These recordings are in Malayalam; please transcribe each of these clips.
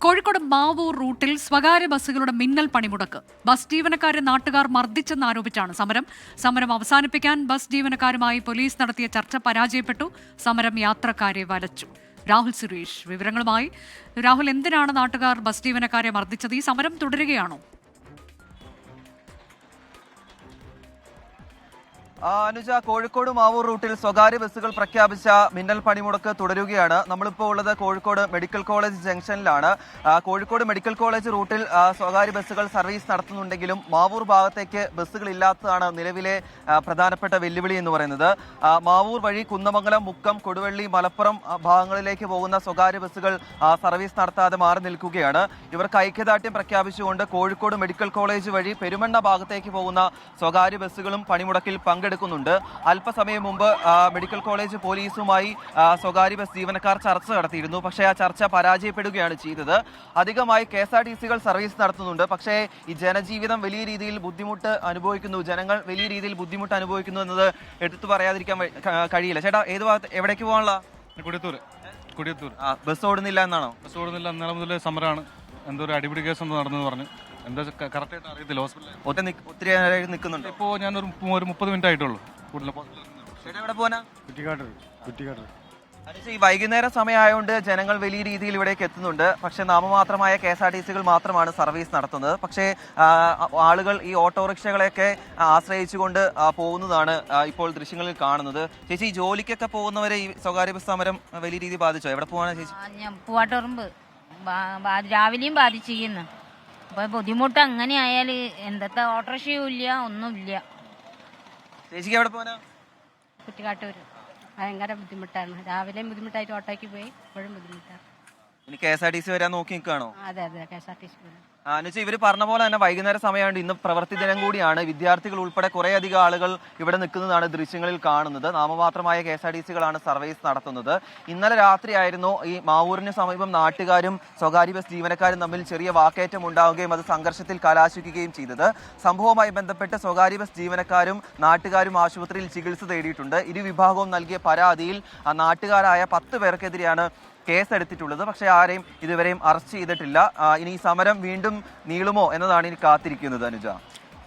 കോഴിക്കോട് മാവൂർ റൂട്ടിൽ സ്വകാര്യ ബസ്സുകളുടെ മിന്നൽ പണിമുടക്ക്. ബസ് ജീവനക്കാരെ നാട്ടുകാർ മർദ്ദിച്ചെന്നാരോപിച്ചാണ് സമരം അവസാനിപ്പിക്കാൻ ബസ് ജീവനക്കാരുമായി പോലീസ് നടത്തിയ ചർച്ച പരാജയപ്പെട്ടു. സമരം യാത്രക്കാരെ വലച്ചു. രാഹുൽ സുരേഷ് വിവരങ്ങളുമായി. രാഹുൽ, എന്തിനാണ് നാട്ടുകാർ ബസ് ജീവനക്കാരെ മർദ്ദിച്ചത്? ഈ സമരം തുടരുകയാണോ? അനുജ, കോഴിക്കോട് മാവൂർ റൂട്ടിൽ സ്വകാര്യ ബസ്സുകൾ പ്രഖ്യാപിച്ച മിന്നൽ പണിമുടക്ക് തുടരുകയാണ്. നമ്മളിപ്പോൾ ഉള്ളത് കോഴിക്കോട് മെഡിക്കൽ കോളേജ് ജംഗ്ഷനിലാണ്. കോഴിക്കോട് മെഡിക്കൽ കോളേജ് റൂട്ടിൽ സ്വകാര്യ ബസ്സുകൾ സർവീസ് നടത്തുന്നുണ്ടെങ്കിലും മാവൂർ ഭാഗത്തേക്ക് ബസ്സുകൾ ഇല്ലാത്തതാണ് നിലവിലെ പ്രധാനപ്പെട്ട വെല്ലുവിളി എന്ന് പറയുന്നത്. മാവൂർ വഴി കുന്നമംഗലം, മുക്കം, കൊടുവള്ളി, മലപ്പുറം ഭാഗങ്ങളിലേക്ക് പോകുന്ന സ്വകാര്യ ബസ്സുകൾ സർവീസ് നടത്താതെ മാറി നിൽക്കുകയാണ്. ഇവർക്ക് ഐക്യദാർഢ്യം പ്രഖ്യാപിച്ചുകൊണ്ട് കോഴിക്കോട് മെഡിക്കൽ കോളേജ് വഴി പെരുമണ്ണ ഭാഗത്തേക്ക് പോകുന്ന സ്വകാര്യ ബസ്സുകളും പണിമുടക്കിൽ പങ്കെടുക്കുന്നുണ്ട്. അല്പസമയം മുമ്പ് മെഡിക്കൽ കോളേജ് പോലീസുമായി സ്വകാര്യ ബസ് ജീവനക്കാർ ചർച്ച നടത്തിയിരുന്നു. പക്ഷേ ആ ചർച്ച പരാജയപ്പെടുകയാണ് ചെയ്തത്. അധികമായി KSRTCകൾ സർവീസ് നടത്തുന്നുണ്ട്. പക്ഷേ ഈ ജനജീവിതം വലിയ രീതിയിൽ ബുദ്ധിമുട്ട് അനുഭവിക്കുന്നു, ജനങ്ങൾ വലിയ രീതിയിൽ ബുദ്ധിമുട്ട് അനുഭവിക്കുന്നു എന്നത് എടുത്തു പറയാതിരിക്കാൻ കഴിയില്ല. ചേട്ടാ, ഏത് ഭാഗത്ത് എവിടേക്ക് പോകാനുള്ള? കൊടിയത്തൂർ. ബസ് ഓടുന്നില്ല എന്നാണോ? ബസ് ഓടുന്നില്ല, ഇന്നലെ മുതൽ സമരമാണ്. എന്തോ ഒരു അടിപിടി കേസ് എന്തോ നടന്നെന്ന് പറഞ്ഞു. എന്താ കറക്റ്റായിട്ട് അറിയത്തില്ല. ഹോസ്പിറ്റലിൽ ഒത്തിരി നേരം നിൽക്കുന്നുണ്ട്. ഇപ്പോൾ ഞാനൊരു 30 മിനിറ്റ് ആയിട്ടുള്ളൂ. എവിടെ പോനാ? കുറ്റിക്കാട്ടൂർ. ഈ വൈകുന്നേര സമയമായതുകൊണ്ട് ജനങ്ങൾ വലിയ രീതിയിൽ ഇവിടേക്ക് എത്തുന്നുണ്ട്. പക്ഷേ നാമമാത്രമായ KSRTCകൾ മാത്രമാണ് സർവീസ് നടത്തുന്നത്. പക്ഷേ ആളുകൾ ഈ ഓട്ടോറിക്ഷകളെയൊക്കെ ആശ്രയിച്ചുകൊണ്ട് പോകുന്നതാണ് ഇപ്പോൾ ദൃശ്യങ്ങളിൽ കാണുന്നത്. ചേച്ചി, ഈ ജോലിക്കൊക്കെ പോകുന്നവരെ ഈ സ്വകാര്യ ബസ് സമരം വലിയ രീതിയിൽ ബാധിച്ചോ? എവിടെ പോകാനാ ചേച്ചി? ഞാൻ പൂവാട്ടുറമ്പ് രാവിലെയും ബാധിച്ചിരിക്കുന്നു. അപ്പോൾ ബുദ്ധിമുട്ട് അങ്ങനെ ആയാൽ എന്തത്തെ ഓട്ടോറിക്ഷയും ഇല്ല, ഒന്നുമില്ല. ചേച്ചിക്ക് എവിടെ പോകാനാ? കുറ്റിക്കാട്ടൂർ. ഭയങ്കര ബുദ്ധിമുട്ടാണ്. രാവിലെയും ബുദ്ധിമുട്ടായിട്ട് ഓട്ടോയ്ക്ക് പോയി, ഇപ്പോഴും ബുദ്ധിമുട്ടാണ്. ഇനി KSRTC വരാൻ നോക്കി നിൽക്കുകയാണോ? അതെ, KSRTC. എന്നുവെച്ചാൽ ഇവർ പറഞ്ഞ പോലെ തന്നെ വൈകുന്നേര സമയമുണ്ട്. ഇന്ന് പ്രവൃത്തി ദിനം കൂടിയാണ്. വിദ്യാർത്ഥികൾ ഉൾപ്പെടെ കുറേ അധികം ആളുകൾ ഇവിടെ നിൽക്കുന്നതാണ് ദൃശ്യങ്ങളിൽ കാണുന്നത്. നാമമാത്രമായ KSRTCകളാണ് സർവീസ് നടത്തുന്നത്. ഇന്നലെ രാത്രിയായിരുന്നു ഈ മാവൂരിന് സമീപം നാട്ടുകാരും സ്വകാര്യ ബസ് ജീവനക്കാരും തമ്മിൽ ചെറിയ വാക്കേറ്റം ഉണ്ടാവുകയും അത് സംഘർഷത്തിൽ കലാശിക്കുകയും ചെയ്തത്. സംഭവവുമായി ബന്ധപ്പെട്ട് സ്വകാര്യ ബസ് ജീവനക്കാരും നാട്ടുകാരും ആശുപത്രിയിൽ ചികിത്സ തേടിയിട്ടുണ്ട്. ഇരു വിഭാഗവും നൽകിയ പരാതിയിൽ നാട്ടുകാരായ 10 പേർക്കെതിരെയാണ് കേസ് എടുത്തിട്ടുള്ളത്. പക്ഷേ ആരെയും ഇതുവരെയും അറസ്റ്റ് ചെയ്തിട്ടില്ല. ഇനി സമരം വീണ്ടും നീളുമോ എന്നതാണ് ഇനി കാത്തിരിക്കുന്നത്. അനുജ,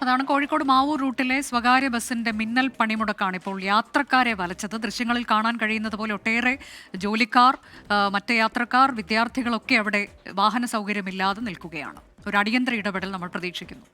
അതാണ് കോഴിക്കോട് മാവൂർ റൂട്ടിലെ സ്വകാര്യ ബസിന്റെ മിന്നൽ പണിമുടക്കാണ് ഇപ്പോൾ യാത്രക്കാരെ വലച്ചത്. ദൃശ്യങ്ങളിൽ കാണാൻ കഴിയുന്നത് പോലെ ഒട്ടേറെ ജോലിക്കാർ, മറ്റ് യാത്രക്കാർ, വിദ്യാർത്ഥികളൊക്കെ അവിടെ വാഹന സൗകര്യമില്ലാതെ നിൽക്കുകയാണ്. ഒരു അടിയന്തര ഇടപെടൽ നമ്മൾ പ്രതീക്ഷിക്കുന്നു.